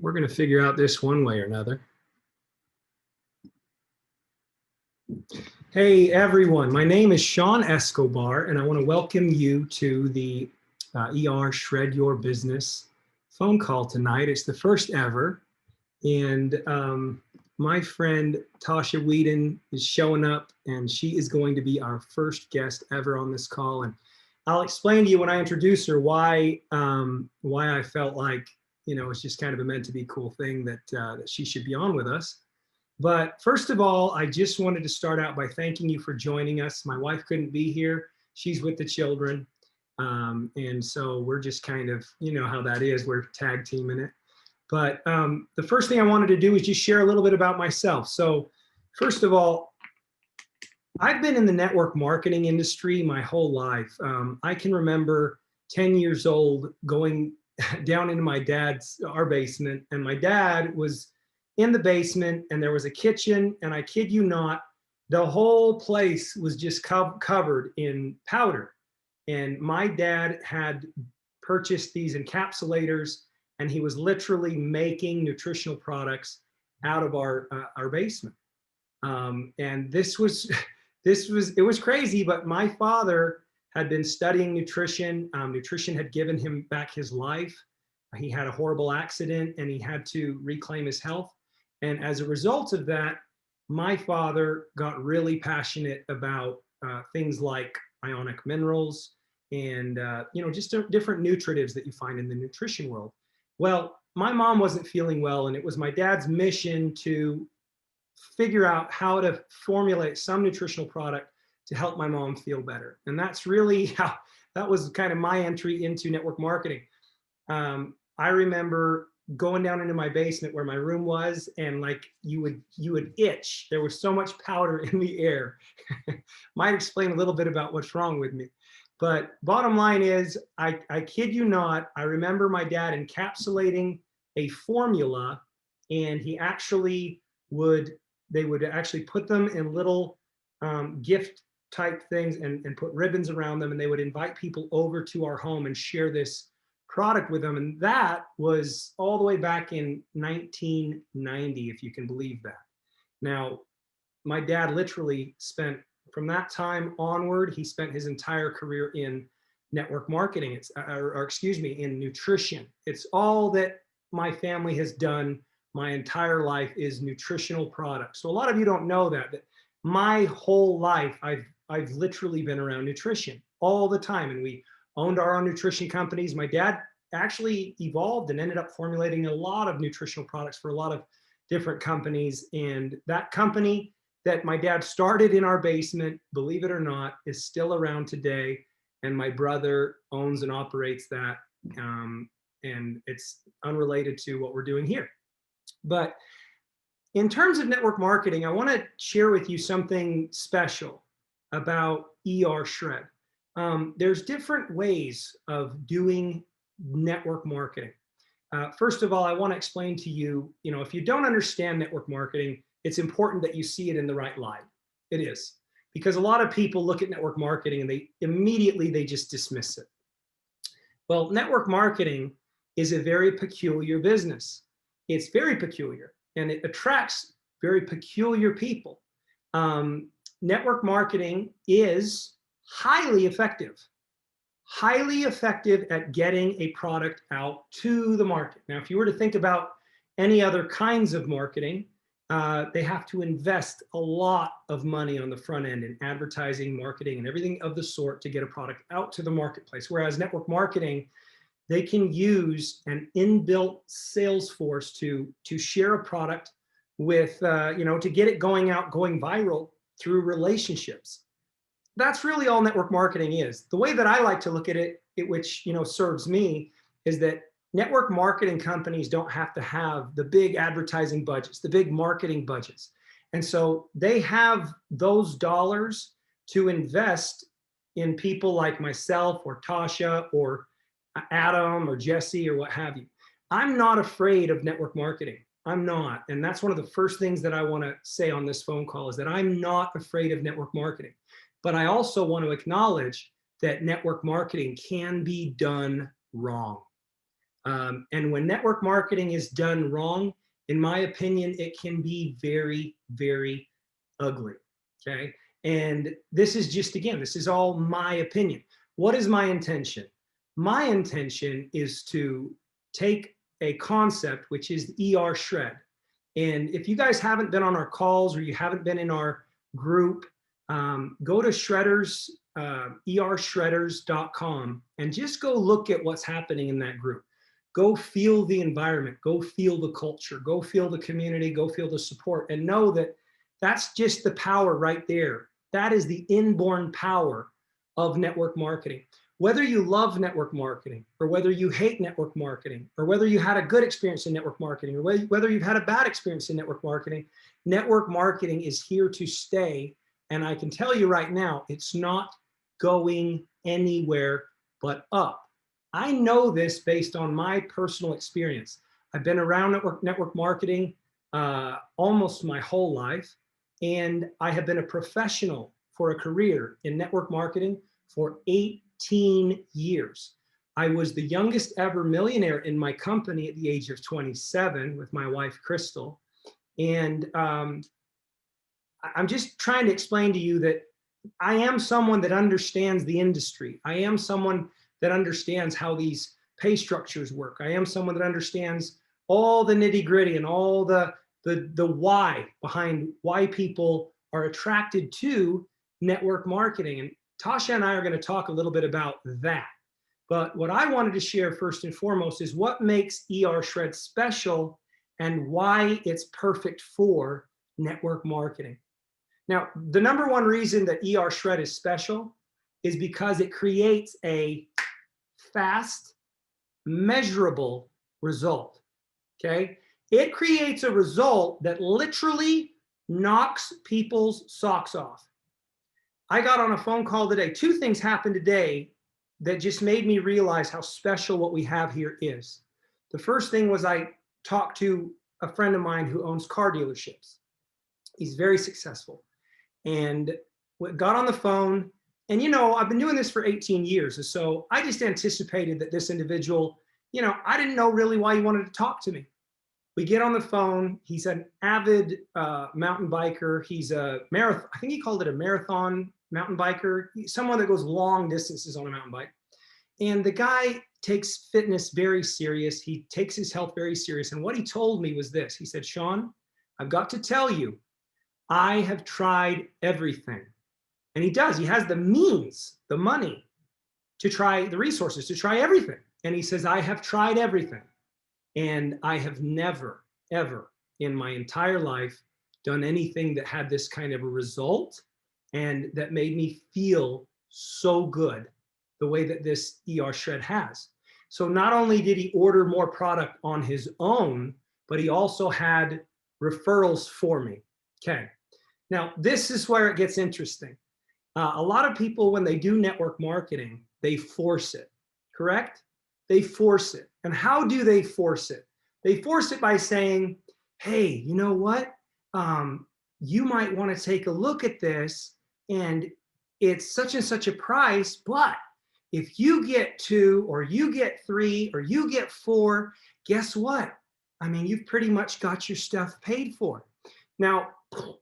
we're going to figure out this one way or another. Hey everyone, my name is Sean Escobar and I want to welcome you to the ER Shred Your Business phone call tonight. It's the first ever, and my friend Natascha Weedon is showing up, and she is going to be our first guest ever on this call. And I'll explain to you when I introduce her why I felt like, you know, it's just kind of a meant to be cool thing that that she should be on with us. But first of all, I just wanted to start out by thanking you for joining us. My wife couldn't be here. She's with the children. And so we're just kind of, you know how that is, we're tag teaming it. But the first thing I wanted to do is just share a little bit about myself. So first of all, I've been in the network marketing industry my whole life. I can remember 10 years old going down into our basement, and my dad was in the basement, and there was a kitchen, and I kid you not, the whole place was just covered in powder. And my dad had purchased these encapsulators, and he was literally making nutritional products out of our basement. And it was crazy, but my father had been studying nutrition. Nutrition had given him back his life. He had a horrible accident and he had to reclaim his health. And as a result of that, my father got really passionate about things like ionic minerals and you know, just different nutritives that you find in the nutrition world. Well, my mom wasn't feeling well, and it was my dad's mission to figure out how to formulate some nutritional product to help my mom feel better. And that's really how, that was kind of my entry into network marketing. I remember going down into my basement where my room was, and like you would itch. There was so much powder in the air. Might explain a little bit about what's wrong with me. But bottom line is, I kid you not, I remember my dad encapsulating a formula, and he actually they would actually put them in little gift type things and put ribbons around them, and they would invite people over to our home and share this product with them. And that was all the way back in 1990, if you can believe that. Now, my dad literally spent, from that time onward, he spent his entire career in network marketing, in nutrition. It's all that my family has done my entire life is nutritional products. So a lot of you don't know that my whole life, I've literally been around nutrition all the time, and we owned our own nutrition companies. My dad actually evolved and ended up formulating a lot of nutritional products for a lot of different companies. And that company that my dad started in our basement, believe it or not, is still around today. And my brother owns and operates that. And it's unrelated to what we're doing here. But in terms of network marketing, I want to share with you something special about ER Shred. There's different ways of doing network marketing. First of all, I want to explain to you, you know, if you don't understand network marketing, it's important that you see it in the right light. It is, because a lot of people look at network marketing and they just dismiss it. Well, network marketing is a very peculiar business. It's very peculiar, and it attracts very peculiar people. Network marketing is highly effective at getting a product out to the market. Now, if you were to think about any other kinds of marketing, they have to invest a lot of money on the front end in advertising, marketing, and everything of the sort to get a product out to the marketplace. Whereas network marketing, they can use an inbuilt sales force to share a product with, you know, to get it going out, going viral through relationships. That's really all network marketing is. The way that I like to look at it, which, you know, serves me, is that network marketing companies don't have to have the big advertising budgets, the big marketing budgets. And so they have those dollars to invest in people like myself or Tasha or Adam or Jesse or what have you. I'm not afraid of network marketing. I'm not. And that's one of the first things that I want to say on this phone call, is that I'm not afraid of network marketing. But I also want to acknowledge that network marketing can be done wrong. And when network marketing is done wrong, in my opinion, it can be very, very ugly. Okay. And this is just, again, this is all my opinion. What is my intention? My intention is to take a concept, which is the ER shred. And if you guys haven't been on our calls or you haven't been in our group, go to Shredders, ershredders.com, and just go look at what's happening in that group. Go feel the environment, go feel the culture, go feel the community, go feel the support, and know that that's just the power right there. That is the inborn power of network marketing. Whether you love network marketing or whether you hate network marketing or whether you had a good experience in network marketing or whether you've had a bad experience in network marketing is here to stay. And I can tell you right now, it's not going anywhere but up. I know this based on my personal experience. I've been around network marketing almost my whole life, and I have been a professional for a career in network marketing for 18 years. I was the youngest ever millionaire in my company at the age of 27 with my wife, Crystal. And I'm just trying to explain to you that I am someone that understands the industry. I am someone that understands how these pay structures work. I am someone that understands all the nitty gritty and all the why behind why people are attracted to network marketing. And Tasha and I are going to talk a little bit about that. But what I wanted to share first and foremost is what makes ER Shred special and why it's perfect for network marketing. Now, the number one reason that ER Shred is special is because it creates a fast, measurable result. Okay? It creates a result that literally knocks people's socks off. I got on a phone call today. Two things happened today that just made me realize how special what we have here is. The first thing was I talked to a friend of mine who owns car dealerships. He's very successful. And got on the phone, and I've been doing this for 18 years. And so I just anticipated that this individual, I didn't know really why he wanted to talk to me. We get on the phone. He's an avid mountain biker. He's a marathon. I think he called it a marathon mountain biker, someone that goes long distances on a mountain bike. And the guy takes fitness very serious. He takes his health very serious. And what he told me was this. He said, Sean, I've got to tell you, I have tried everything. And he does. He has the means, the money to try, the resources to try everything. And he says, I have tried everything. And I have never, ever in my entire life done anything that had this kind of a result and that made me feel so good the way that this ER Shred has. So not only did he order more product on his own, but he also had referrals for me. Okay. Now, this is where it gets interesting. A lot of people, when they do network marketing, they force it, correct? They force it. And how do they force it? They force it by saying, hey, you know what? You might want to take a look at this, and it's such and such a price, but if you get 2 or you get 3 or you get 4, guess what? I mean, you've pretty much got your stuff paid for. Now,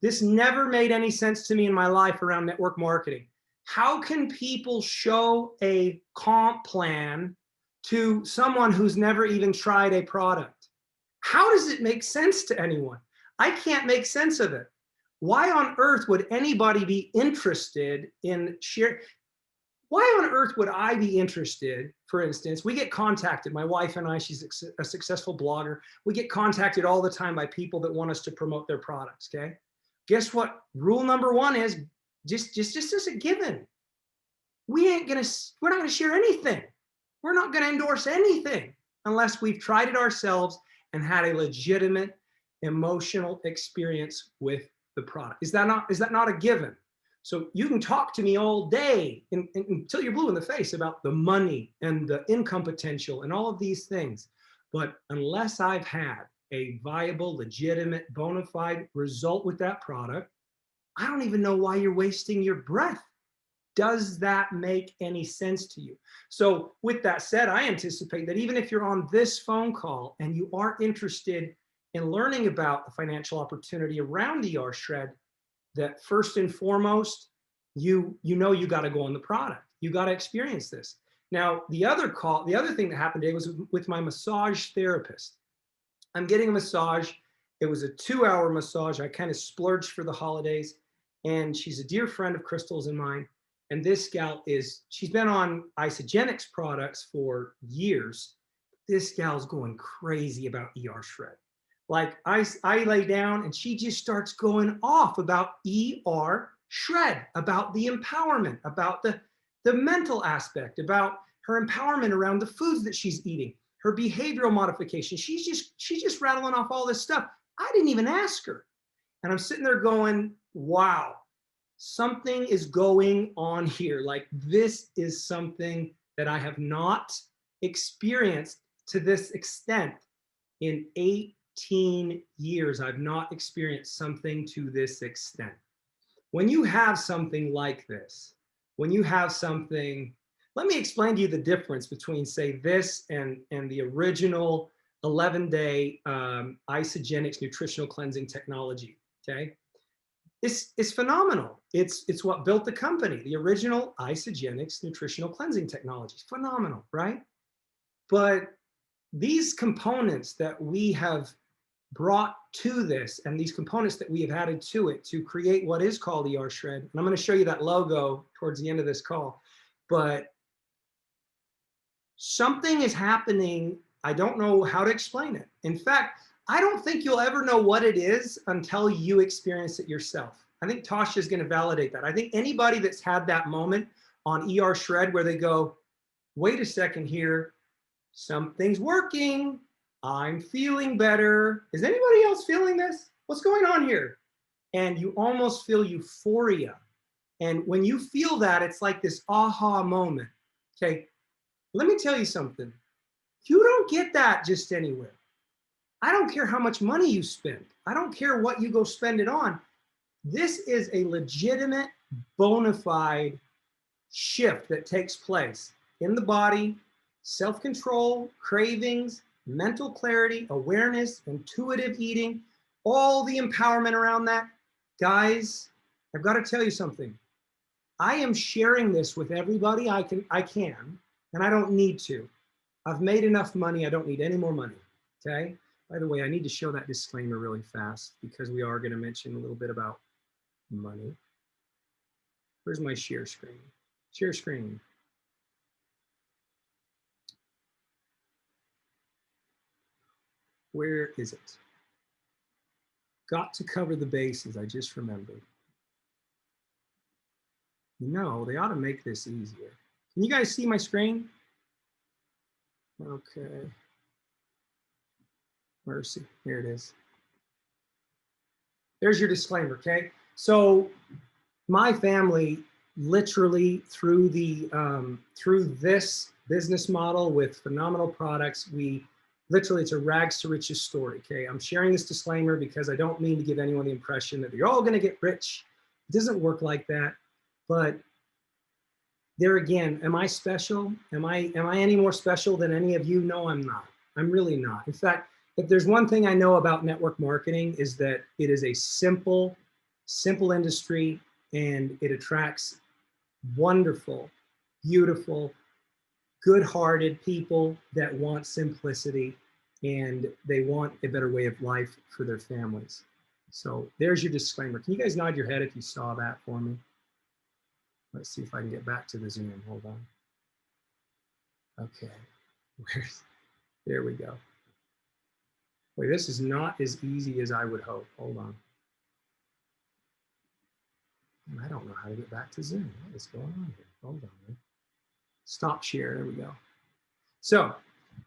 this never made any sense to me in my life around network marketing. How can people show a comp plan to someone who's never even tried a product? How does it make sense to anyone? I can't make sense of it. Why on earth would anybody be interested in share? Why on earth would I be interested? For instance, we get contacted, my wife and I, she's a successful blogger. We get contacted all the time by people that want us to promote their products, okay? Guess what? Rule number 1 is just as a given. We're not gonna share anything. We're not gonna endorse anything unless we've tried it ourselves and had a legitimate emotional experience with the product. Is that not a given? So you can talk to me all day until you're blue in the face about the money and the income potential and all of these things. But unless I've had a viable, legitimate, bona fide result with that product, I don't even know why you're wasting your breath. Does that make any sense to you? So with that said, I anticipate that even if you're on this phone call and you aren't interested in learning about the financial opportunity around ER Shred, that first and foremost, you know you got to go on the product. You got to experience this. Now, the other thing that happened today was with my massage therapist. I'm getting a massage. It was a 2-hour massage. I kind of splurged for the holidays, and she's a dear friend of Crystal's and mine. And this gal she's been on Isagenix products for years. This gal's going crazy about ER Shred. Like I lay down and she just starts going off about ER Shred, about the empowerment, about the mental aspect, about her empowerment around the foods that she's eating, her behavioral modification. She's just rattling off all this stuff. I didn't even ask her. And I'm sitting there going, wow, something is going on here. Like, this is something that I have not experienced to this extent in 18 years. I've not experienced something to this extent. When you have something like this, when you have something, let me explain to you the difference between, say, this and the original 11-day Isagenix nutritional cleansing technology, okay? It's phenomenal. It's what built the company. The original Isagenix nutritional cleansing technology. Phenomenal, right? But these components that we have brought to this, and these components that we have added to it to create what is called ER Shred, and I'm going to show you that logo towards the end of this call, but something is happening. I don't know how to explain it. In fact, I don't think you'll ever know what it is until you experience it yourself. I think Tasha is going to validate that. I think anybody that's had that moment on ER Shred where they go, wait a second here, something's working, I'm feeling better. Is anybody else feeling this? What's going on here? And you almost feel euphoria. And when you feel that, it's like this aha moment. Okay, let me tell you something. You don't get that just anywhere. I don't care how much money you spend. I don't care what you go spend it on. This is a legitimate, bona fide shift that takes place in the body, self-control, cravings, mental clarity, awareness, intuitive eating, all the empowerment around that. Guys, I've got to tell you something. I am sharing this with everybody I can, and I don't need to. I've made enough money. I don't need any more money, okay? By the way, I need to show that disclaimer really fast because we are going to mention a little bit about money. Where's my share screen? Share screen. Where is it? Got to cover the bases, I just remembered. No, they ought to make this easier. Can you guys see my screen? Okay. Mercy, here it is. There's your disclaimer, okay? So my family literally through this business model with phenomenal products, it's a rags to riches story, okay? I'm sharing this disclaimer because I don't mean to give anyone the impression that you're all gonna get rich. It doesn't work like that. But there again, am I special? Am I any more special than any of you? No, I'm not. I'm really not. In fact, if there's one thing I know about network marketing is that it is a simple industry, and it attracts wonderful, beautiful, good-hearted people that want simplicity and they want a better way of life for their families. So there's your disclaimer. Can you guys nod your head if you saw that for me? Let's see if I can get back to the Zoom. Hold on. Okay. There we go. Wait, this is not as easy as I would hope. Hold on. I don't know how to get back to Zoom. What is going on here? Hold on, man. Stop share. There we go. So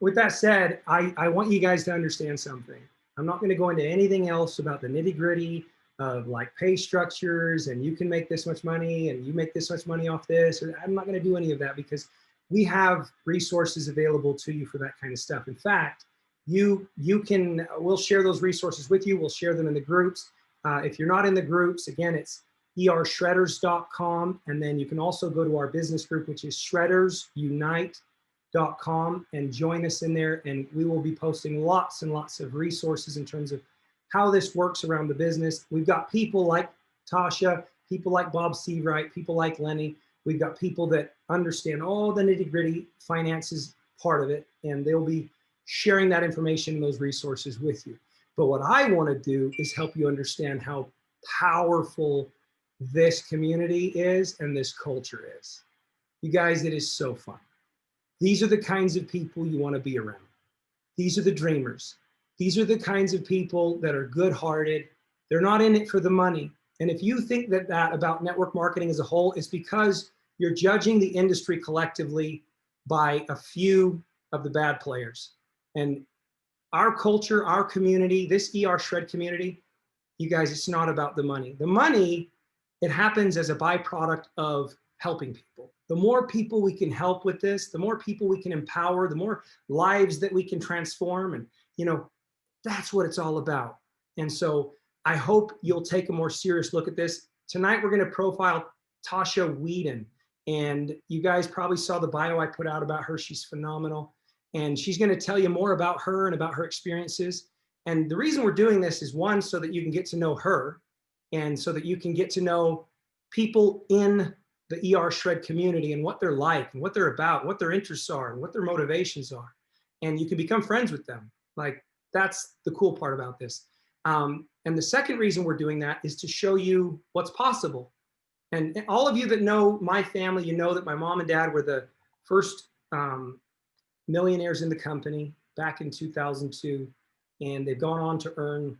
with that said, I want you guys to understand something. I'm not going to go into anything else about the nitty gritty of like pay structures and you can make this much money and you make this much money off this. I'm not going to do any of that because we have resources available to you for that kind of stuff. In fact, we'll share those resources with you. We'll share them in the groups. If you're not in the groups, again, it's ershredders.com. And then you can also go to our business group, which is shreddersunite.com, and join us in there. And we will be posting lots and lots of resources in terms of how this works around the business. We've got people like Tasha, people like Bob Seawright, people like Lenny. We've got people that understand all the nitty-gritty finances part of it, and they'll be sharing that information and those resources with you. But what I want to do is help you understand how powerful this community is and this culture is. You guys, it is so fun. These are the kinds of people you want to be around. These are the dreamers. These are the kinds of people that are good-hearted. They're not in it for the money. And if you think that about network marketing as a whole, it's because you're judging the industry collectively by a few of the bad players. And our culture, our community, this ER Shred community, you guys, it's not about the money. The money, it happens as a byproduct of helping people. The more people we can help with this, the more people we can empower, the more lives that we can transform. And, that's what it's all about. And so I hope you'll take a more serious look at this. Tonight, we're going to profile Natascha Weedon. And you guys probably saw the bio I put out about her. She's phenomenal. And she's going to tell you more about her and about her experiences. And the reason we're doing this is, one, so that you can get to know her, and so that you can get to know people in the ER Shred community and what they're like and what they're about, what their interests are and what their motivations are. And you can become friends with them. Like, that's the cool part about this. And the second reason we're doing that is to show you what's possible. And all of you that know my family, you know that my mom and dad were the first millionaires in the company back in 2002. And they've gone on to earn,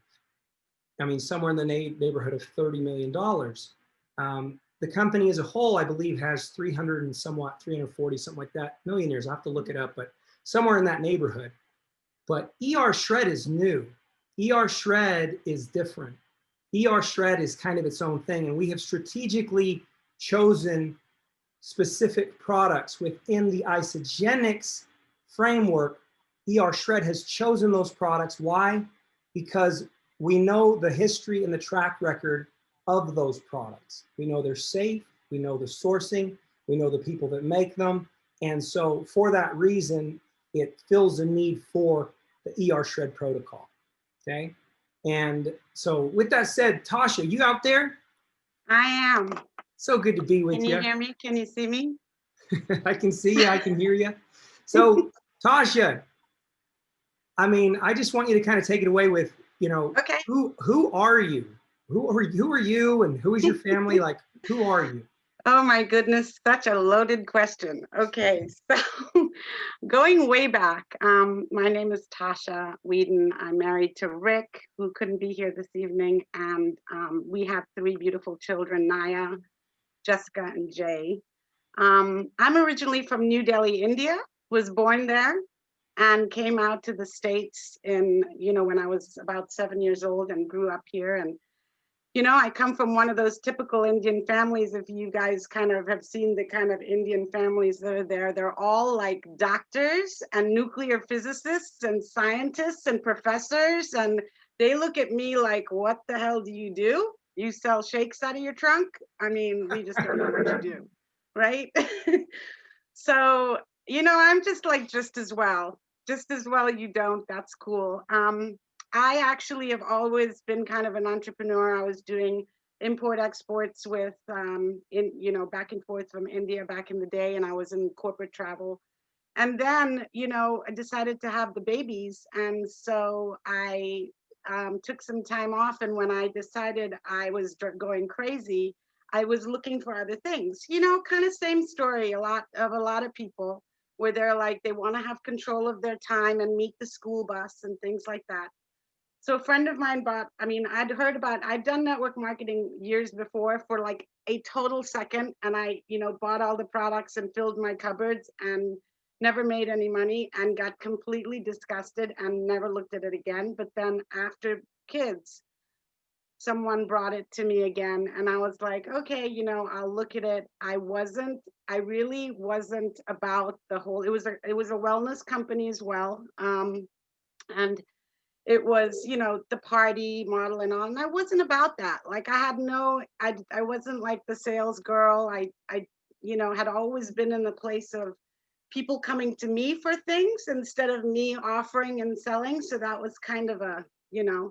somewhere in the neighborhood of $30 million. The company as a whole, I believe, has 340, something like that, millionaires. I have to look it up, but somewhere in that neighborhood. But ER Shred is new. ER Shred is different. ER Shred is kind of its own thing, and we have strategically chosen specific products within the Isagenix framework. ER Shred has chosen those products. Why? Because we know the history and the track record of those products. We know they're safe, we know the sourcing, we know the people that make them. And so for that reason, it fills a need for the ER Shred protocol, okay? And so with that said, Tasha, you out there? I am. So good to be with you. Can you hear me? Can you see me? I can see you, I can hear you. So Tasha, I just want you to kind of take it away with, okay. Who are you? Who are you and who is your family? Like, who are you? Oh my goodness, such a loaded question. Okay, so going way back, my name is Natascha Weedon. I'm married to Rick, who couldn't be here this evening, and we have 3 beautiful children, Naya, Jessica, and Jay. I'm originally from New Delhi, India, was born there, and came out to the States when I was about 7 years old, and grew up here. And I come from one of those typical Indian families. If you guys kind of have seen the kind of Indian families that are there, they're all like doctors and nuclear physicists and scientists and professors. And they look at me like, what the hell do you do? You sell shakes out of your trunk? We just don't know what you do, right? So, I'm just like, just as well you don't, that's cool. I actually have always been kind of an entrepreneur. I was doing import exports with, back and forth from India back in the day, and I was in corporate travel. And then, I decided to have the babies. And so I took some time off. And when I decided I was going crazy, I was looking for other things, kind of same story, a lot of people where they're like, they want to have control of their time and meet the school bus and things like that. So a friend of mine I'd done network marketing years before for like a total second. And I, bought all the products and filled my cupboards and never made any money and got completely disgusted and never looked at it again. But then after kids, someone brought it to me again. And I was like, okay, I'll look at it. I really wasn't about the whole, it was a wellness company as well. And it was, you know, the party model and all. And I wasn't about that. Like I had no, I wasn't like the sales girl. You know, had always been in the place of people coming to me for things instead of me offering and selling. So that was kind of a, you know,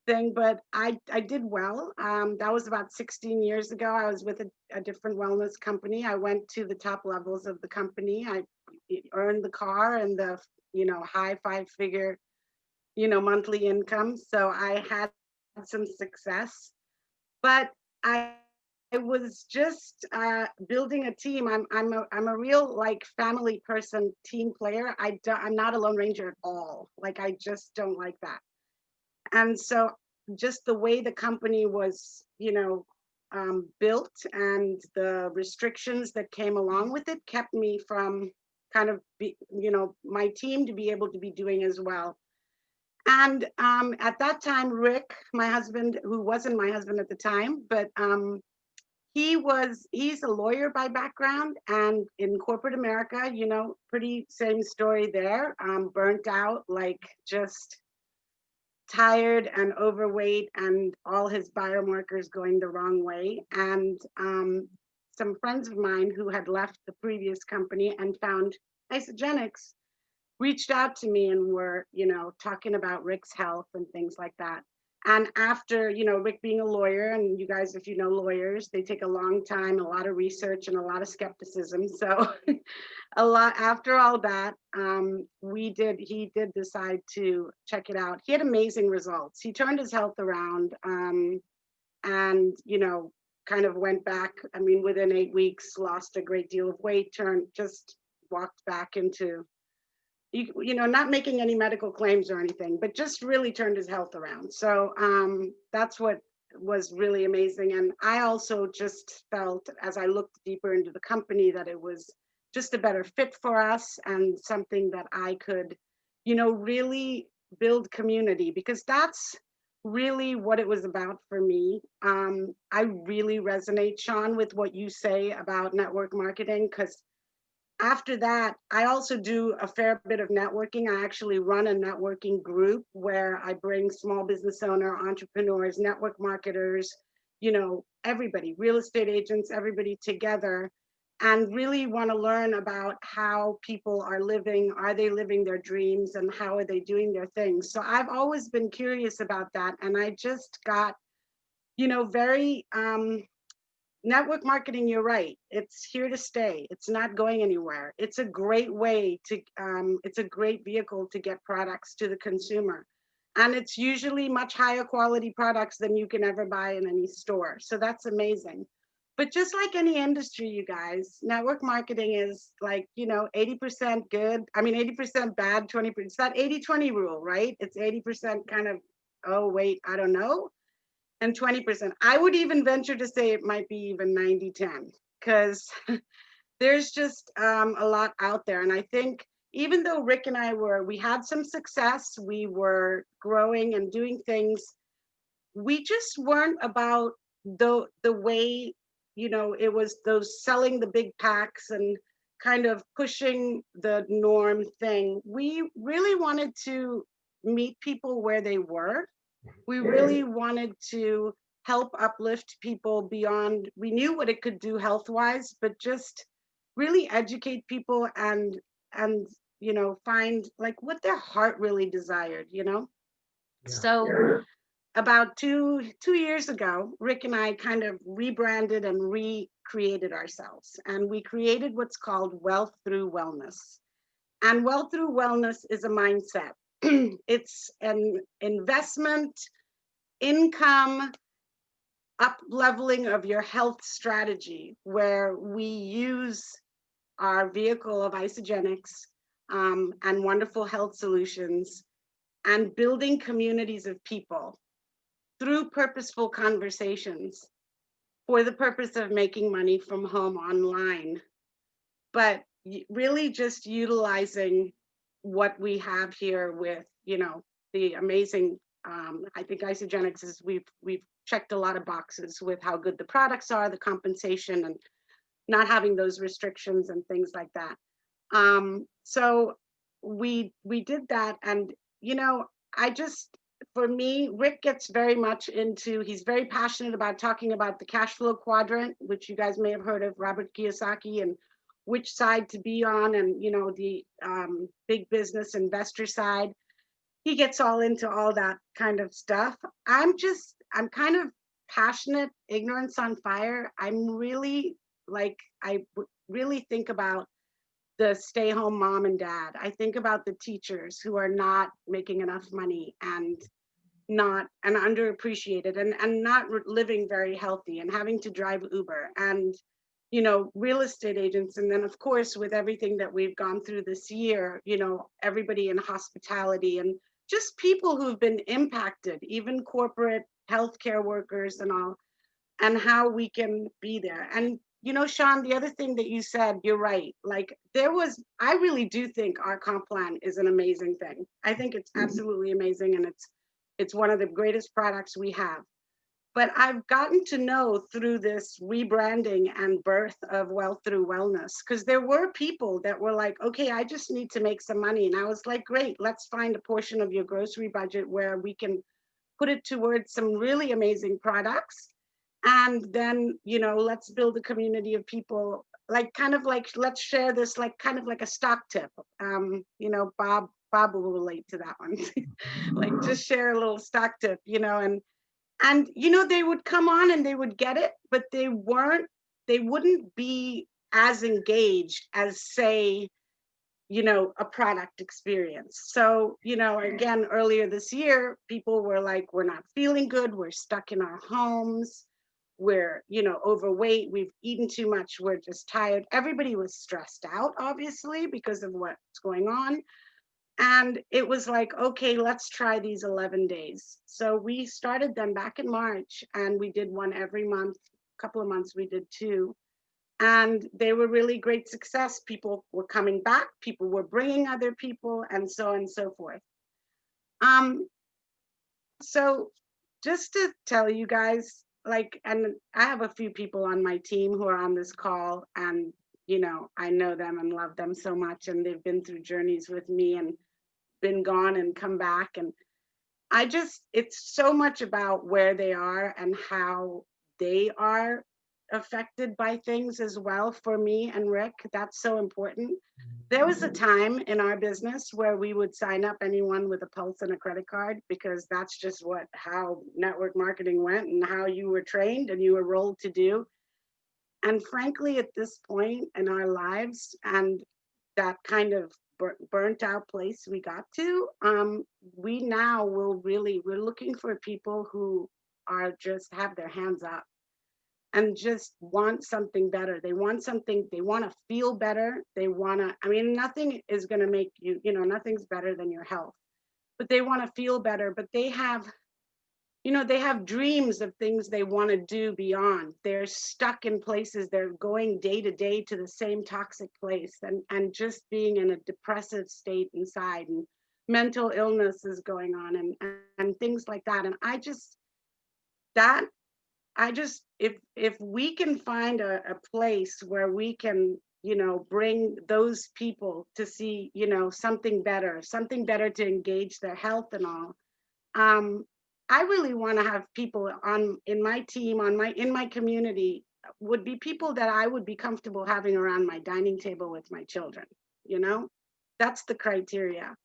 thing, but I did well. That was about 16 years ago. I was with a different wellness company. I went to the top levels of the company. I earned the car and the, you know, high 5-figure, you know, monthly income. So I had some success, but I I was just building a team. I'm a real like family person, team player. I'm not a lone ranger at all. Like I just don't like that. And so just the way the company was, you know, built and the restrictions that came along with it kept me from kind of you know, my team to be able to be doing as well. And at that time, Rick, my husband, who wasn't my husband at the time, but he's a lawyer by background and in corporate America, you know, pretty same story there, burnt out, like just tired and overweight and all his biomarkers going the wrong way. And some friends of mine who had left the previous company and found Isagenix reached out to me and were, you know, talking about Rick's health and things like that. And after, you know, Rick being a lawyer, and you guys, if you know lawyers, they take a long time, a lot of research, and a lot of skepticism. So, a lot after all that, he did decide to check it out. He had amazing results. He turned his health around, and you know, kind of went back. I mean, within 8 weeks, lost a great deal of weight, just walked back into you know, not making any medical claims or anything, but just really turned his health around. So that's what was really amazing. And I also just felt, as I looked deeper into the company, that it was just a better fit for us and something that I could, you know, really build community, because that's really what it was about for me. I really resonate, Sean, with what you say about network marketing, because after that, I also do a fair bit of networking. I actually run a networking group where I bring small business owner, entrepreneurs, network marketers, you know, everybody, real estate agents, everybody together, and really want to learn about how people are living. Are they living their dreams, and how are they doing their things? So I've always been curious about that. And I just got, you know, very network marketing, you're right. It's here to stay. It's not going anywhere. It's a great way to, it's a great vehicle to get products to the consumer. And it's usually much higher quality products than you can ever buy in any store. So that's amazing. But just like any industry, you guys, network marketing is like, you know, 80% good. I mean, 80% bad, 20%. It's that 80-20 rule, right? It's 80% kind of, oh, wait, I don't know, and 20%. I would even venture to say it might be even 90-10, because there's just a lot out there. And I think even though Rick and we had some success, we were growing and doing things, we just weren't about the way, you know, it was those selling the big packs and kind of pushing the norm thing. We really wanted to meet people where they were. We really wanted to help uplift people beyond, we knew what it could do health wise, but just really educate people and you know, find like what their heart really desired, you know. Yeah. So about two years ago, Rick and I kind of rebranded and recreated ourselves, and we created what's called Wealth Thru Wellness. And Wealth Thru Wellness is a mindset. It's an investment, income, up leveling of your health strategy, where we use our vehicle of Isagenix and wonderful health solutions, and building communities of people through purposeful conversations for the purpose of making money from home online, but really just utilizing what we have here with, you know, the amazing, I think Isagenix is, we've checked a lot of boxes with how good the products are, the compensation, and not having those restrictions and things like that. So we did that, and you know, for me, Rick gets very much into, he's very passionate about talking about the cash flow quadrant, which you guys may have heard of Robert Kiyosaki, and which side to be on, and, the big business investor side. He gets all into all that kind of stuff. I'm kind of passionate, ignorance on fire. I'm really really think about the stay-home mom and dad. I think about the teachers who are not making enough money and underappreciated and not living very healthy and having to drive Uber, and real estate agents. And then of course, with everything that we've gone through this year, everybody in hospitality and just people who've been impacted, even corporate healthcare workers and all, and how we can be there. And Sean, the other thing that you said, you're right. Like I really do think our comp plan is an amazing thing. I think it's absolutely amazing, and it's one of the greatest products we have. But I've gotten to know through this rebranding and birth of Wealth Thru Wellness, because there were people that were like, okay, I just need to make some money. And I was like, great, let's find a portion of your grocery budget where we can put it towards some really amazing products. And then, let's build a community of people, let's share this, kind of like a stock tip. Bob will relate to that one. Like, just share a little stock tip, and they would come on and they would get it, but they wouldn't be as engaged as, say, a product experience. So, again, earlier this year, people were like, we're not feeling good, we're stuck in our homes, we're, overweight, we've eaten too much, we're just tired. Everybody was stressed out, obviously, because of what's going on. And it was like, okay, let's try these 11 days. So we started them back in March, and we did one every month. A couple of months we did two. And they were really great success. People were coming back, people were bringing other people, and so on and so forth. So just to tell you guys, and I have a few people on my team who are on this call, and I know them and love them so much, and they've been through journeys with me and been gone and come back. And it's so much about where they are and how they are affected by things as well. For me and Rick, that's so important. There was a time in our business where we would sign up anyone with a pulse and a credit card, because that's just how network marketing went and how you were trained and you were rolled to do. And frankly, at this point in our lives, and that kind of burnt out place we got to, we're looking for people who are just have their hands up and just want something better. They want to feel better. Nothing is going to make nothing's better than your health, but they want to feel better. But they have dreams of things they want to do beyond. They're stuck in places. They're going day to day to the same toxic place, and just being in a depressive state inside, and mental illness is going on, and things like that. And if we can find a place where we can, bring those people to see, something better to engage their health and all. I really want to have people in my team, in my community, would be people that I would be comfortable having around my dining table with my children. That's the criteria.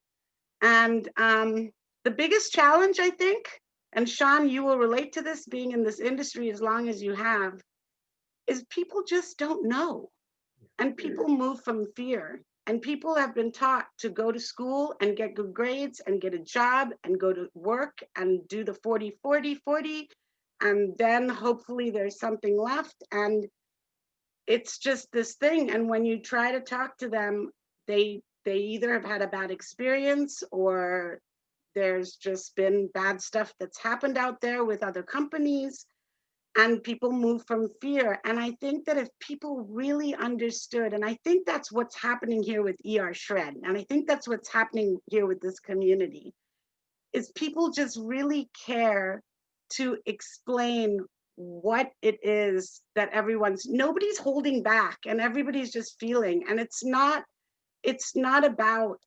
And the biggest challenge, I think, and Sean, you will relate to this, being in this industry as long as you have, is people just don't know. And people move from fear. And people have been taught to go to school and get good grades and get a job and go to work and do the 40-40-40. And then hopefully there's something left. And it's just this thing. And when you try to talk to them, they either have had a bad experience, or there's just been bad stuff that's happened out there with other companies, and people move from fear. And I think that if people really understood, and I think that's what's happening here with ER Shred, and I think that's what's happening here with this community, is people just really care to explain what it is that nobody's holding back, and everybody's just feeling. And it's not about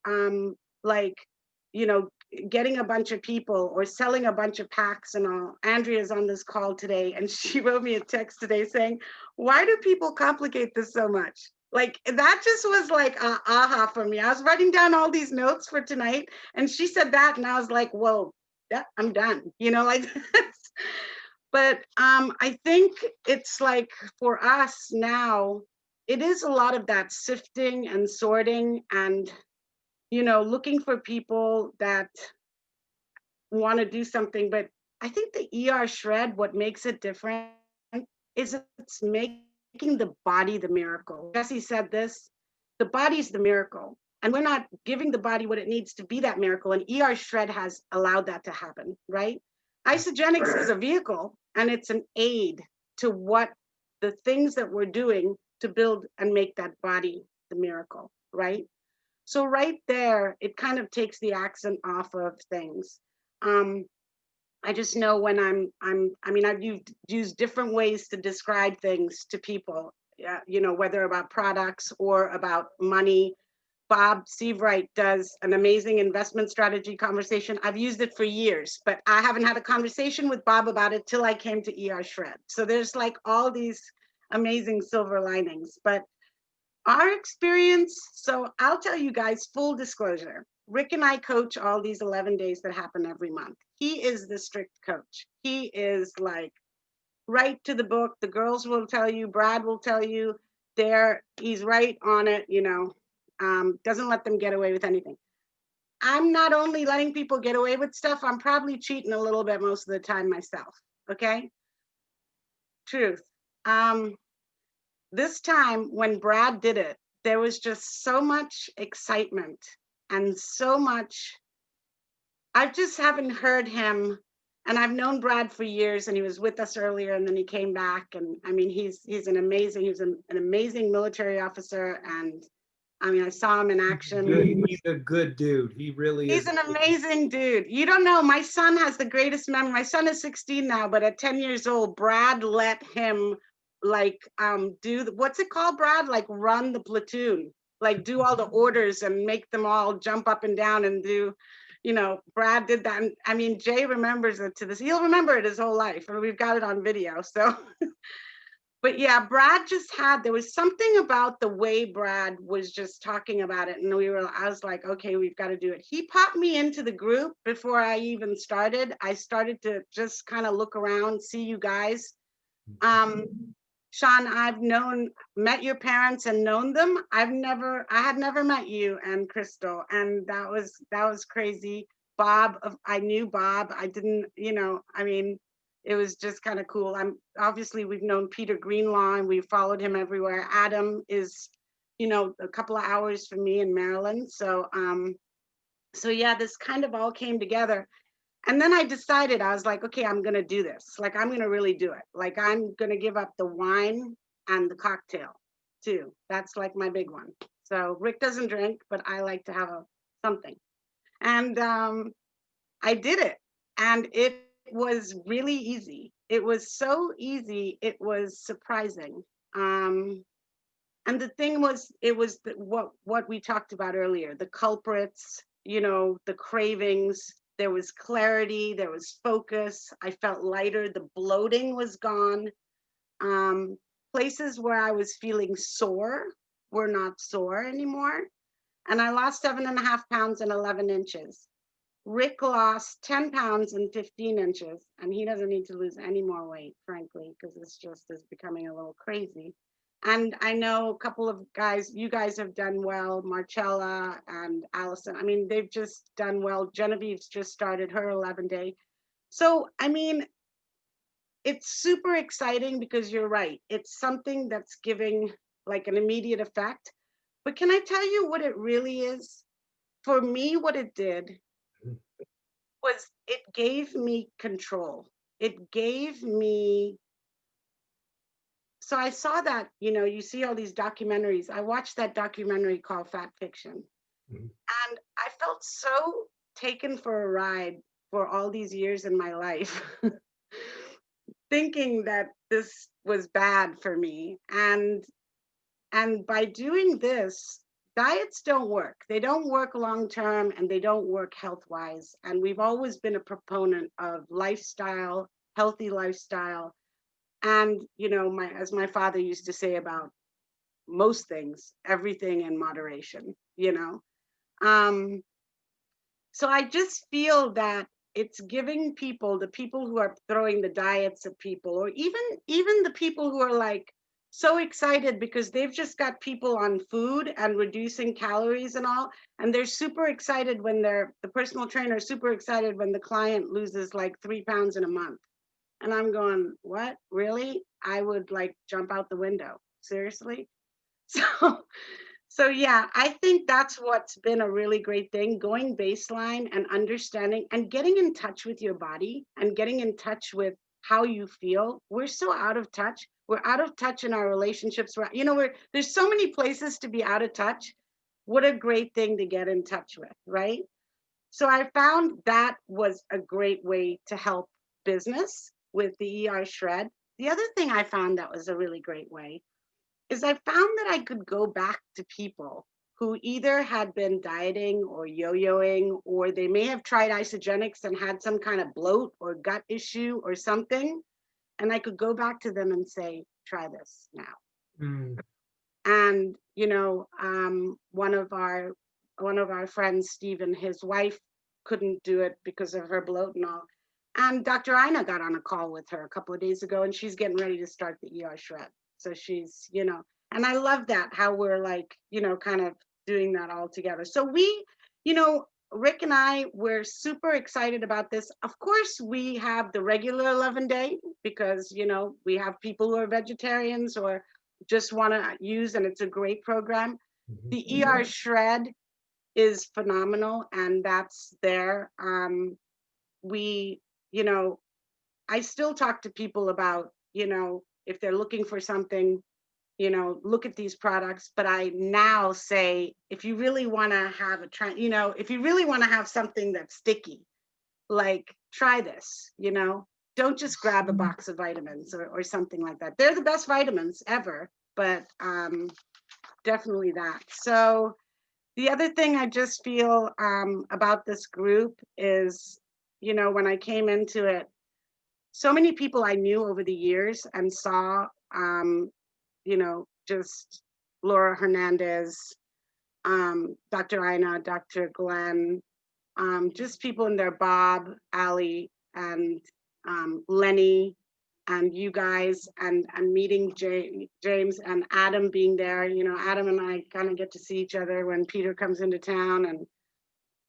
getting a bunch of people or selling a bunch of packs and all. Andrea's on this call today, and she wrote me a text today saying, why do people complicate this so much? Like, that just was like a aha for me. I was writing down all these notes for tonight, and she said that, and I was like, whoa, yeah, I'm done, you know, like that's, but I think it's like for us now, it is a lot of that sifting and sorting and, you know, looking for people that want to do something. But I think the ER shred, what makes it different is it's making the body the miracle. Jesse said this, the body's the miracle. And we're not giving the body what it needs to be that miracle. And ER shred has allowed that to happen, right? Isagenix is a vehicle and it's an aid to what the things that we're doing to build and make that body the miracle, right? So right there, it kind of takes the accent off of things. I just know when I mean, I've used different ways to describe things to people, you know, whether about products or about money. Bob Seavright does an amazing investment strategy conversation. I've used it for years, but I haven't had a conversation with Bob about it till I came to ER Shred. So there's like all these amazing silver linings, but our experience, so I'll tell you guys, full disclosure, Rick and I coach all these 11 days that happen every month. He is the strict coach. He is like right to the book. The girls will tell you, Brad will tell you, he's right on it, you know, doesn't let them get away with anything. I'm not only letting people get away with stuff, I'm probably cheating a little bit most of the time myself, okay? Truth. This time when Brad did it, there was just so much excitement and so much, I just haven't heard him, and I've known Brad for years, and he was with us earlier and then he came back, and I mean, he's an amazing military officer, and I mean, I saw him in action. He's a good dude. He really is. He's an amazing dude. You don't know, my son has the greatest memory. My son is 16 now, but at 10 years old, Brad let him like do what's it called, Brad? Like run the platoon, like do all the orders and make them all jump up and down and do, you know, Brad did that. And I mean, Jay remembers it to this. He'll remember it his whole life, and we've got it on video. So but yeah, Brad just there was something about the way Brad was just talking about it. And I was like, okay, we've got to do it. He popped me into the group before I even started. I started to just kind of look around, see you guys. Sean, met your parents and known them. I had never met you and Crystal. And that was crazy. Bob, I knew Bob. I didn't, you know, I mean, it was just kind of cool. Obviously we've known Peter Greenlaw and we've followed him everywhere. Adam is, you know, a couple of hours from me in Maryland. So yeah, this kind of all came together. And then I decided, I was like, okay, I'm going to do this. Like, I'm going to really do it. Like, I'm going to give up the wine and the cocktail too. That's like my big one. So Rick doesn't drink, but I like to have something. And I did it. And it was really easy. It was so easy. It was surprising. And the thing was, it was what we talked about earlier, the culprits, you know, the cravings. There was clarity, there was focus. I felt lighter. The bloating was gone. Places where I was feeling sore were not sore anymore. And I lost 7.5 pounds and 11 inches. Rick lost 10 pounds and 15 inches, and he doesn't need to lose any more weight, frankly, because it's just is becoming a little crazy. And I know a couple of guys, you guys have done well, Marcella and Allison. I mean, they've just done well. Genevieve's just started her 11-day. So, I mean, it's super exciting because you're right. It's something that's giving like an immediate effect. But can I tell you what it really is? For me, what it did was it gave me control. It gave me, so I saw that, you know, you see all these documentaries. I watched that documentary called Fat Fiction. And I felt so taken for a ride for all these years in my life, thinking that this was bad for me. And by doing this, diets don't work. They don't work long-term and they don't work health-wise. And we've always been a proponent of lifestyle, healthy lifestyle. And, as my father used to say about most things, everything in moderation. Um, so I just feel that it's giving people, the people who are throwing the diets at people, or even the people who are like so excited because they've just got people on food and reducing calories and all, and they're super excited when the personal trainer is super excited when the client loses like 3 pounds in a month. And I'm going, what? Really? I would like jump out the window. Seriously? So so yeah, I think that's what's been a really great thing, going baseline and understanding and getting in touch with your body and getting in touch with how you feel. We're so out of touch. We're out of touch in our relationships. There's so many places to be out of touch. What a great thing to get in touch with, right? So I found that was a great way to help business with the ER shred. The other thing I found that was a really great way is I found that I could go back to people who either had been dieting or yo-yoing, or they may have tried Isagenix and had some kind of bloat or gut issue or something. And I could go back to them and say, try this now. Mm. And, one of our friends, Stephen, his wife couldn't do it because of her bloat and all. And Dr. Ina got on a call with her a couple of days ago, and she's getting ready to start the ER shred. So she's, and I love that, how we're like, kind of doing that all together. So Rick and I, we're super excited about this. Of course, we have the regular 11-day because, we have people who are vegetarians or just want to use, and it's a great program. Mhm. The ER shred is phenomenal, and that's there. We, I still talk to people about, if they're looking for something, look at these products. But I now say, if you really want to have if you really want to have something that's sticky, like try this, don't just grab a box of vitamins or something like that. They're the best vitamins ever, but definitely that. So the other thing I just feel about this group is, when I came into it, so many people I knew over the years and saw, just Laura Hernandez, Dr. Ina, Dr. Glenn, just people in there, Bob, Ali, and Lenny, and you guys, and meeting James and Adam being there. Adam and I kind of get to see each other when Peter comes into town, and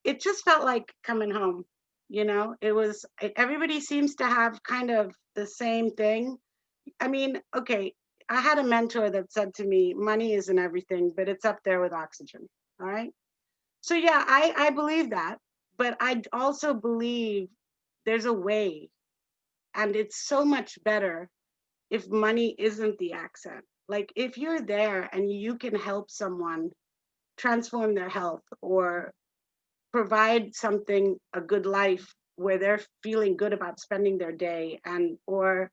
it just felt like coming home. Everybody seems to have kind of the same thing. I mean, okay, I had a mentor that said to me, money isn't everything, but it's up there with oxygen. All right. So yeah, I believe that, but I also believe there's a way, and it's so much better if money isn't the accent. Like if you're there and you can help someone transform their health or provide something, a good life where they're feeling good about spending their day, or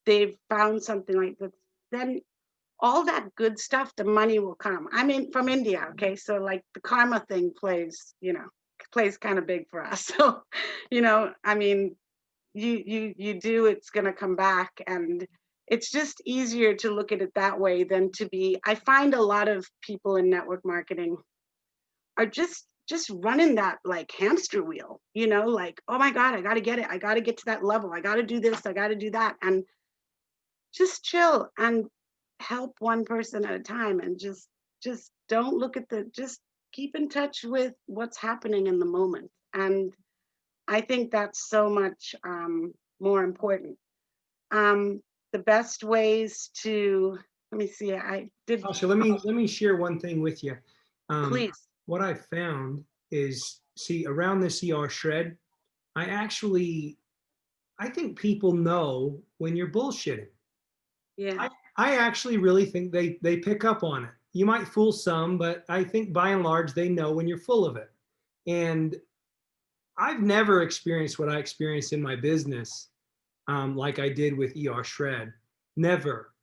they've found something like that, then all that good stuff, the money will come. I'm from India, okay? So like the karma thing plays kind of big for us. So, I mean, you do, it's gonna come back. And it's just easier to look at it that way than I find a lot of people in network marketing are just running that like hamster wheel, like, oh my God, I gotta get it. I gotta get to that level. I gotta do this, I gotta do that. And just chill and help one person at a time, and just don't look at just keep in touch with what's happening in the moment. And I think that's so much more important. The best ways to, let me see, I did. So let me share one thing with you. Please. What I found is, see, around this ER shred, I think people know when you're bullshitting. Yeah. I actually really think they pick up on it. You might fool some, but I think by and large they know when you're full of it. And I've never experienced what I experienced in my business, like I did with ER Shred. Never.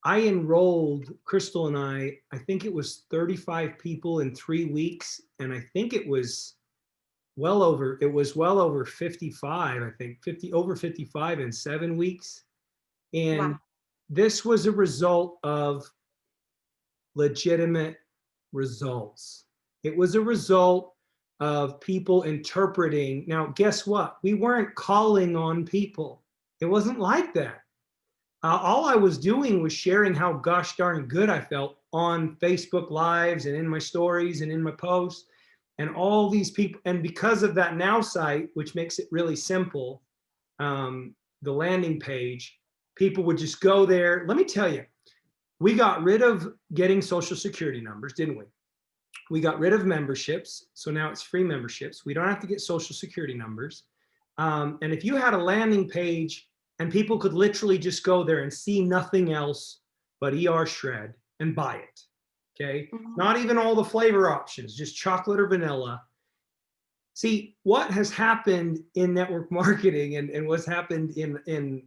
I enrolled Crystal and I think it was 35 people in 3 weeks. And I think it was well over 55, I think over 55 in 7 weeks. And Wow. this was a result of legitimate results. It was a result of people interpreting. Now, guess what? We weren't calling on people. It wasn't like that. All I was doing was sharing how gosh darn good I felt on Facebook Lives and in my stories and in my posts. And all these people, and because of that Now site, which makes it really simple, the landing page, people would just go there. Let me tell you, we got rid of getting social security numbers, didn't we? We got rid of memberships. So now it's free memberships. We don't have to get social security numbers. And if you had a landing page and people could literally just go there and see nothing else but ER Shred and buy it, okay? Not even all the flavor options, just chocolate or vanilla. See, what has happened in network marketing and what's happened in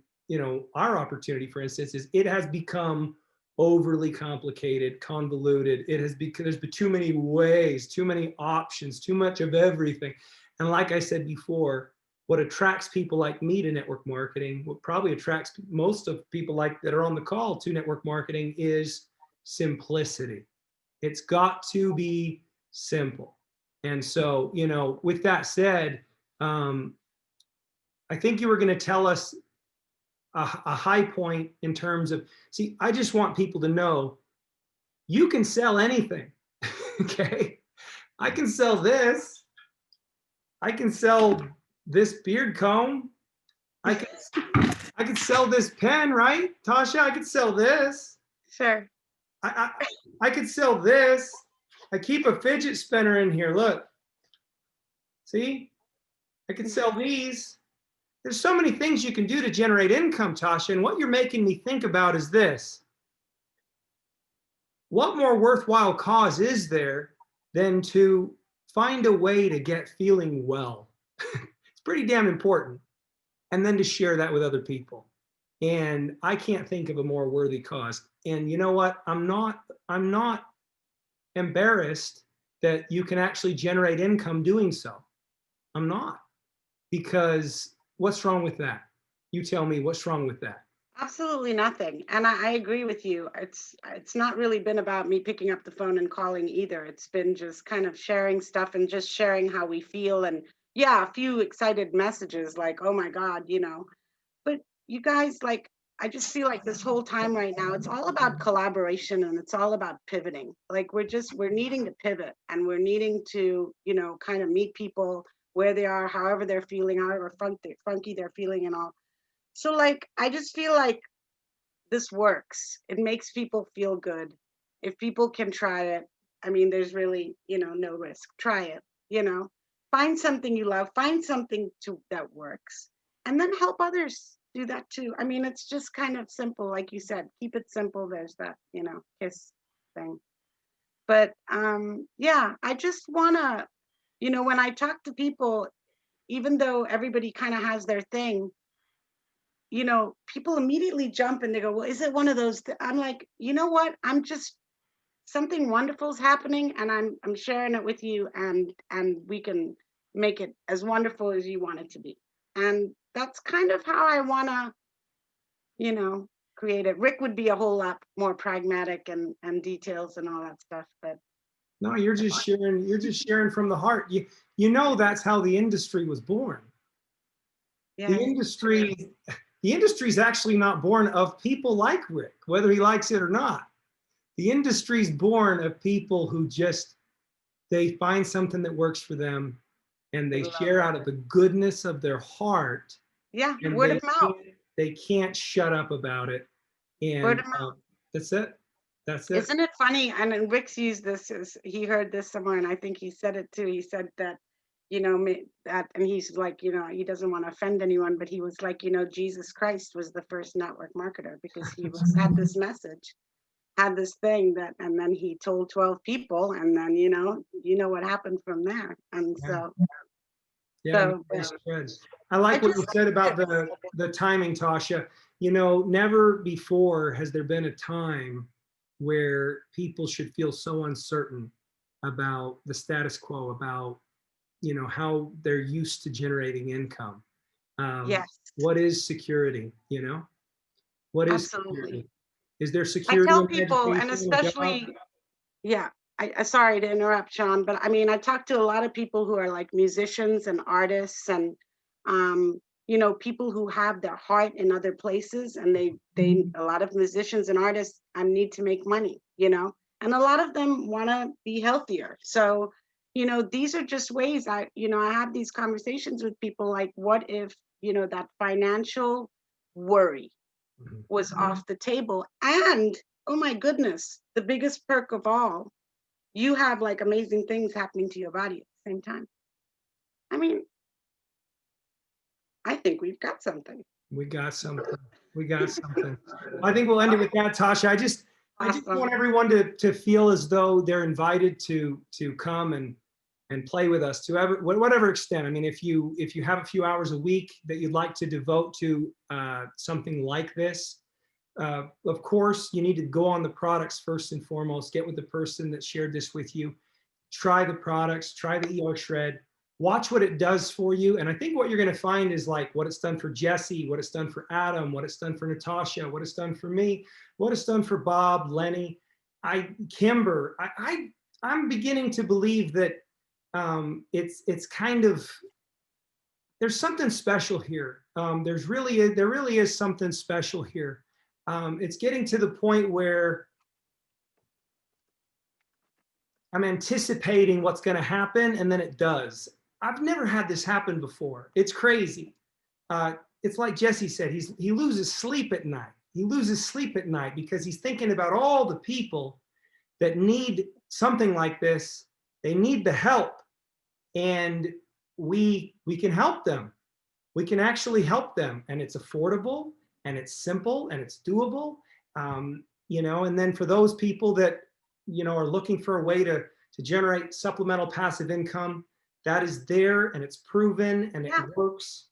our opportunity, for instance, is it has become overly complicated, convoluted. It has become, there's been too many ways, too many options, too much of everything. And like I said before, what attracts people like me to network marketing, what probably attracts most of people like that are on the call to network marketing, is simplicity. It's got to be simple. And so, with that said, I think you were going to tell us a high point in terms of, see, I just want people to know you can sell anything. Okay. I can sell this. I can sell this beard comb. I could sell this pen, right? Tasha, I could sell this. Sure. I could sell this. I keep a fidget spinner in here. Look. See? I could sell these. There's so many things you can do to generate income, Tasha. And what you're making me think about is this. What more worthwhile cause is there than to find a way to get feeling well? It's pretty damn important. And then to share that with other people. And I can't think of a more worthy cause. And you know what? I'm not embarrassed that you can actually generate income doing so. I'm not. Because what's wrong with that? You tell me, what's wrong with that? Absolutely nothing. And I agree with you. It's not really been about me picking up the phone and calling either. It's been just kind of sharing stuff and just sharing how we feel. And yeah, a few excited messages like, oh my God, But you guys, like, I just feel like this whole time right now, it's all about collaboration and it's all about pivoting. Like we're needing to pivot and we're needing to, kind of meet people where they are, however they're feeling, however funky they're feeling and all. So like, I just feel like this works. It makes people feel good. If people can try it, I mean, there's really, no risk. Try it, find something you love, find something that works, and then help others do that too. I mean, it's just kind of simple. Like you said, keep it simple. There's that, KISS thing. But yeah, I just wanna, when I talk to people, even though everybody kind of has their thing, people immediately jump and they go, well, is it one of those? I'm like, you know what? I'm just something wonderful is happening and I'm sharing it with you and we can make it as wonderful as you want it to be. And that's kind of how I want to, create it. Rick would be a whole lot more pragmatic and details and all that stuff, but No, you're just sharing from the heart. That's how the industry was born. yeah. The industry's actually not born of people like Rick, whether he likes it or not. The industry's born of people who they find something that works for them and they share out of the goodness of their heart. Yeah, And word of mouth. they can't shut up about it. Word And of mouth. that's it. That's it. Isn't it funny? And then Rick's used this, he heard this somewhere, and I think he said it too. He said that, and he's like, he doesn't want to offend anyone, but he was like, Jesus Christ was the first network marketer because he had this message, had this thing and then he told 12 people, and then, what happened from there. And Yeah. so, Yeah, so I like I what you just said about this. the timing, Tasha. You know, never before has there been a time where people should feel so uncertain about the status quo, about, you know, how they're used to generating income. Yes, What is security? You know, what is absolutely. security? Is there I security tell in people, and education, a job? especially, yeah, sorry to interrupt, Sean, but I mean, I talk to a lot of people who are like musicians and artists and, people who have their heart in other places, and a lot of musicians and artists need to make money, and a lot of them want to be healthier. So, these are just ways I have these conversations with people like, what if, that financial worry was off the table? And oh my goodness, the biggest perk of all, you have like amazing things happening to your body at the same time. I mean, I think we've got something. We got something. We got something. I think we'll end it with that, Tasha. I just Awesome. want everyone to feel as though they're invited to come and play with us to whatever extent. I mean, if you have a few hours a week that you'd like to devote to something like this, of course, you need to go on the products first and foremost. Get with the person that shared this with you. Try the products. Try the ER Shred. Watch what it does for you. And I think what you're going to find is like what it's done for Jesse, what it's done for Adam, what it's done for Natasha, what it's done for me, what it's done for Bob, Lenny, Kimber. I'm beginning to believe that it's kind of, there's something special here. There really is something special here. It's getting to the point where I'm anticipating what's going to happen, and then it does. I've never had this happen before. It's crazy. It's like Jesse said, he loses sleep at night. He loses sleep at night because he's thinking about all the people that need something like this. They need the help, and we can help them. We can actually help them, and it's affordable, and it's simple, and it's doable. And then for those people that are looking for a way to generate supplemental passive income, that is there, and it's proven, and it works.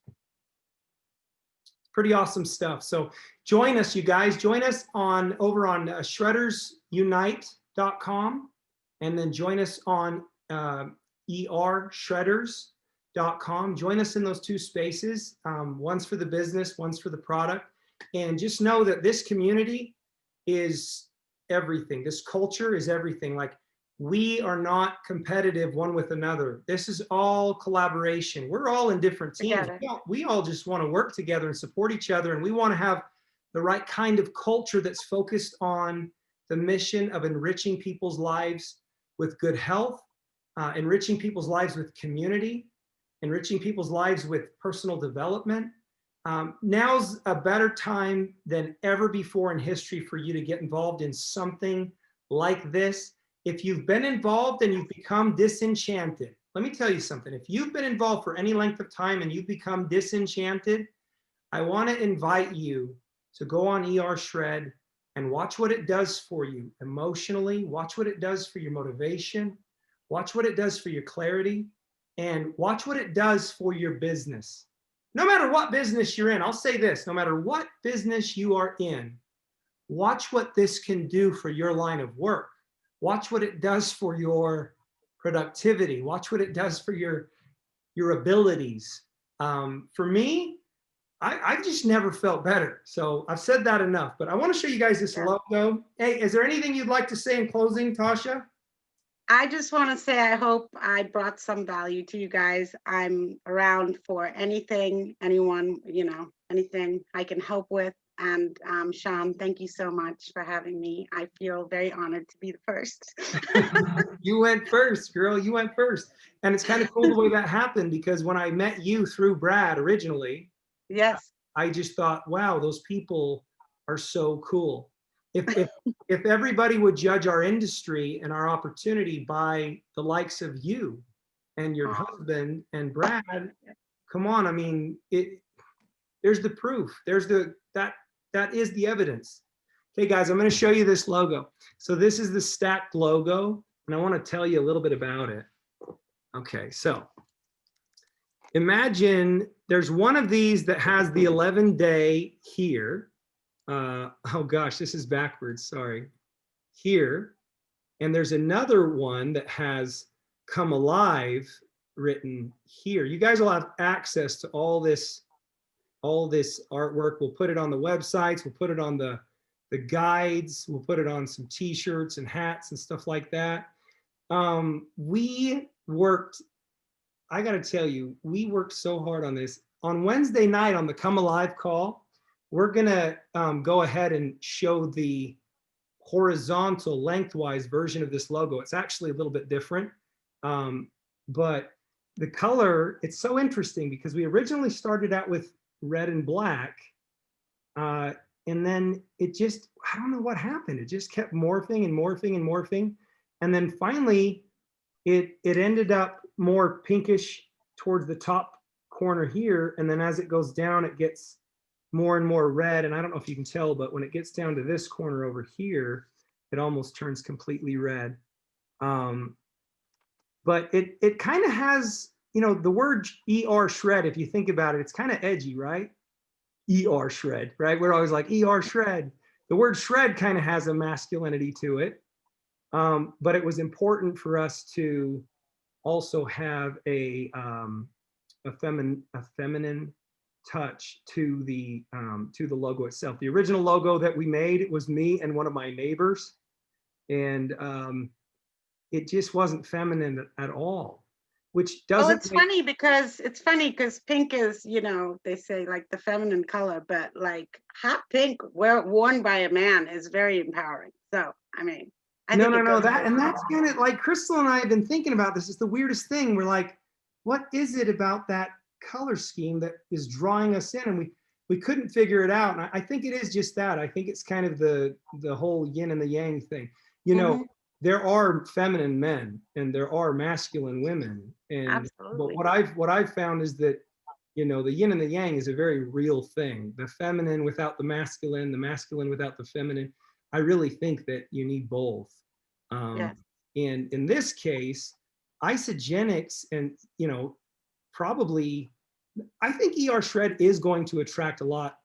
Pretty awesome stuff. So join us, you guys. Join us over on shreddersunite.com, and then join us on ershredders.com. Join us in those two spaces. One's for the business, one's for the product. And just know that this community is everything. This culture is everything. Like, we are not competitive one with another. This is all collaboration. We're all in different teams. We all just want to work together and support each other. And we want to have the right kind of culture that's focused on the mission of enriching people's lives with good health, enriching people's lives with community, enriching people's lives with personal development. Now's a better time than ever before in history for you to get involved in something like this. If you've been involved and you've become disenchanted, let me tell you something. If you've been involved for any length of time and you've become disenchanted, I want to invite you to go on ER Shred and watch what it does for you emotionally, watch what it does for your motivation, watch what it does for your clarity, and watch what it does for your business. No matter what business you're in, I'll say this, no matter what business you are in, watch what this can do for your line of work. Watch what it does for your productivity. Watch what it does for your abilities. For me, I've just never felt better. So I've said that enough, but I want to show you guys this logo. Hey, is there anything you'd like to say in closing, Tasha? I just want to say I hope I brought some value to you guys. I'm around for anything, anyone, anything I can help with. And Sean, thank you so much for having me. I feel very honored to be the first. You went first, girl. You went first. And it's kind of cool the way that happened, because when I met you through Brad originally, yes, I just thought, wow, those people are so cool. If everybody would judge our industry and our opportunity by the likes of you and your husband and Brad, come on, I mean, there's the proof. That is the evidence. Okay, guys, I'm going to show you this logo. So this is the Stacked logo, and I want to tell you a little bit about it. Okay, so imagine there's one of these that has the 11-day here. Oh gosh, this is backwards, sorry. Here. And there's another one that has come alive written here. You guys will have access to all this artwork. We'll put it on the websites, we'll put it on the guides, we'll put it on some t-shirts and hats and stuff like that. We worked, I gotta tell you, we worked so hard on this. On Wednesday night on the Come Alive call, we're gonna go ahead and show the horizontal lengthwise version of this logo. It's actually a little bit different, but the color, it's so interesting because we originally started out with red and black, and then it just, I don't know what happened. It just kept morphing and morphing and morphing, and then finally it ended up more pinkish towards the top corner here, and then as it goes down it gets more and more red. And I don't know if you can tell, but when it gets down to this corner over here, it almost turns completely red. But it kind of has, you know, the word ER shred, if you think about it, it's kind of edgy, right? ER shred, right? We're always like ER shred. The word shred kind of has a masculinity to it. But it was important for us to also have a feminine touch to the logo itself. The original logo that we made, it was me and one of my neighbors, and it just wasn't feminine at all, which doesn't. Well, it's funny because pink is, you know, they say like the feminine color, but like hot pink worn by a man is very empowering. So, I mean, No, that's kind of like Crystal and I have been thinking about this. It's the weirdest thing. We're like, what is it about that color scheme that is drawing us in? And we couldn't figure it out. And I think it is just that. I think it's kind of the whole yin and the yang thing. You know, there are feminine men and there are masculine women. And absolutely. But what I've found is that, you know, the yin and the yang is a very real thing. The feminine without the masculine without the feminine. I really think that you need both. Yes. And in this case, Isagenix, and, you know, probably, I think ER Shred is going to attract a lot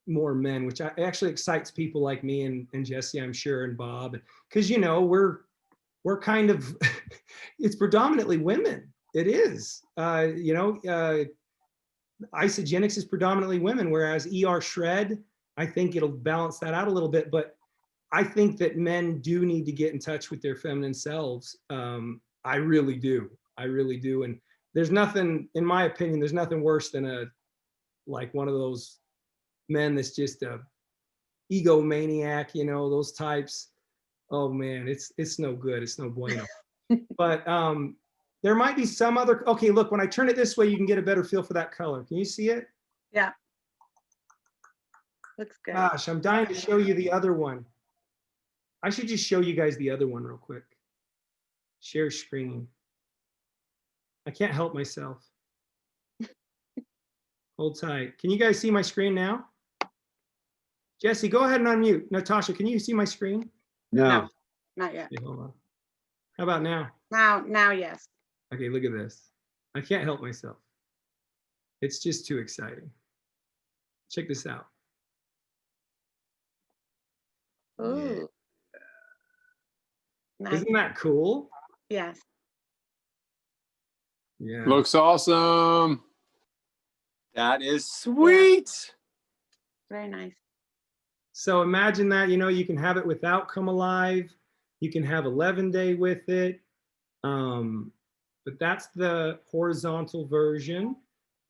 more men, which actually excites people like me and Jesse, I'm sure, and Bob, because, you know, we're kind of, it's predominantly women. It is, you know, Isagenix is predominantly women, whereas ER Shred, I think it'll balance that out a little bit, but I think that men do need to get in touch with their feminine selves. I really do. And there's nothing, in my opinion, there's nothing worse than one of those men that's just a egomaniac, you know, those types. Oh man, it's no good. It's no bueno. But there might be some other, okay, look, when I turn it this way, you can get a better feel for that color. Can you see it? Yeah. Looks good. Gosh, I'm dying to show you the other one. I should just show you guys the other one real quick. Share screen. I can't help myself. Hold tight. Can you guys see my screen now? Jesse, go ahead and unmute. Natasha, can you see my screen? No, not yet. Okay, hold on. How about now? Now, yes. Okay, look at this. I can't help myself. It's just too exciting. Check this out. Ooh. Nice. Isn't that cool? Yes. Yeah. Looks awesome. That is sweet. Yeah. Very nice. So imagine that, you know, you can have it without Come Alive. You can have 11-day with it. But that's the horizontal version.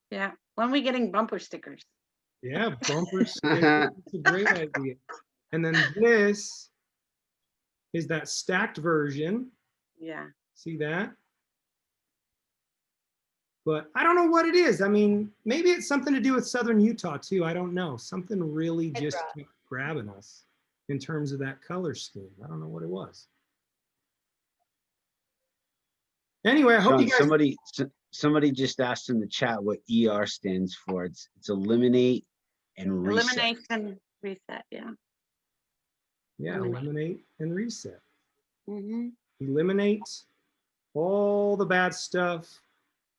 Yeah. When are we getting bumper stickers? Yeah, bumper stickers. It's a great idea. And then this is that stacked version. Yeah. See that? But I don't know what it is. I mean, maybe it's something to do with Southern Utah too. I don't know. Something really just kept grabbing us in terms of that color scheme. I don't know what it was. Anyway, I hope you guys. Somebody just asked in the chat what ER stands for. It's eliminate and reset. Eliminate and reset. Yeah. Yeah, eliminate and reset. Mm-hmm. Eliminate all the bad stuff.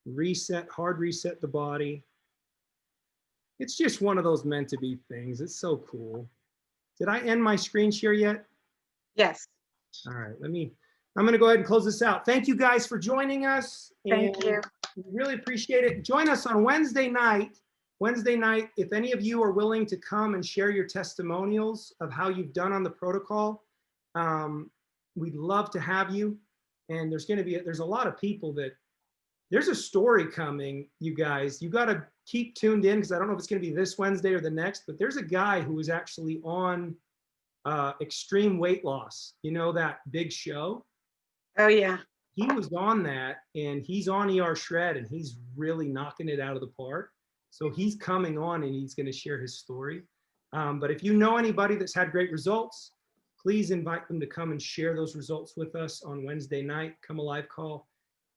reset, hard reset the body. It's just one of those meant to be things. It's so cool. Did I end my screen share yet? Yes. All right, I'm going to go ahead and close this out. Thank you guys for joining us. Thank you. We really appreciate it. Join us on Wednesday night. Wednesday night, if any of you are willing to come and share your testimonials of how you've done on the protocol, we'd love to have you. And there's a lot of people there's a story coming, you guys. You got to keep tuned in, because I don't know if it's going to be this Wednesday or the next, but there's a guy who was actually on Extreme Weight Loss. You know, that big show? Oh, yeah. He was on that, and he's on ER Shred, and he's really knocking it out of the park. So he's coming on, and he's going to share his story. But if you know anybody that's had great results, please invite them to come and share those results with us on Wednesday night. Come Alive call.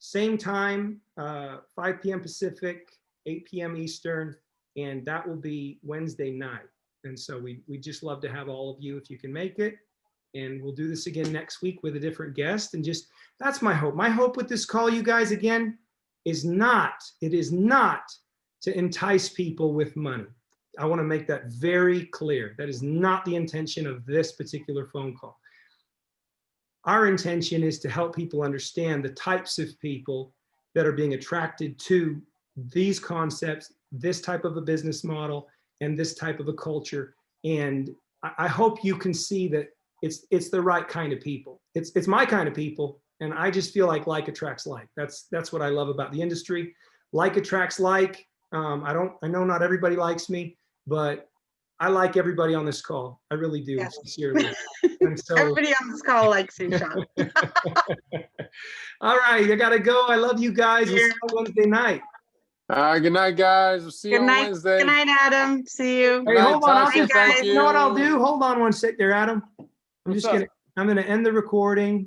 Same time, 5 p.m. Pacific, 8 p.m. Eastern, and that will be Wednesday night. And so we just love to have all of you if you can make it. And we'll do this again next week with a different guest. And just, that's my hope. My hope with this call, you guys, again, it is not to entice people with money. I want to make that very clear. That is not the intention of this particular phone call. Our intention is to help people understand the types of people that are being attracted to these concepts, this type of a business model, and this type of a culture. And I hope you can see that it's the right kind of people. It's my kind of people. And I just feel like attracts like. That's what I love about the industry. Like attracts like. I know not everybody likes me, but I like everybody on this call. I really do, Yes. sincerely. And so, Everybody on this call likes you, Sean. all right, I gotta go. I love you guys. We'll see you Wednesday night. Good night, guys. We'll see you Good on night. Wednesday. Good night, Adam. See you. Hey, Good night, hold on. Tasha. Thank You know what I'll you. do? Hold on one sec there, Adam. I'm What's gonna end the recording.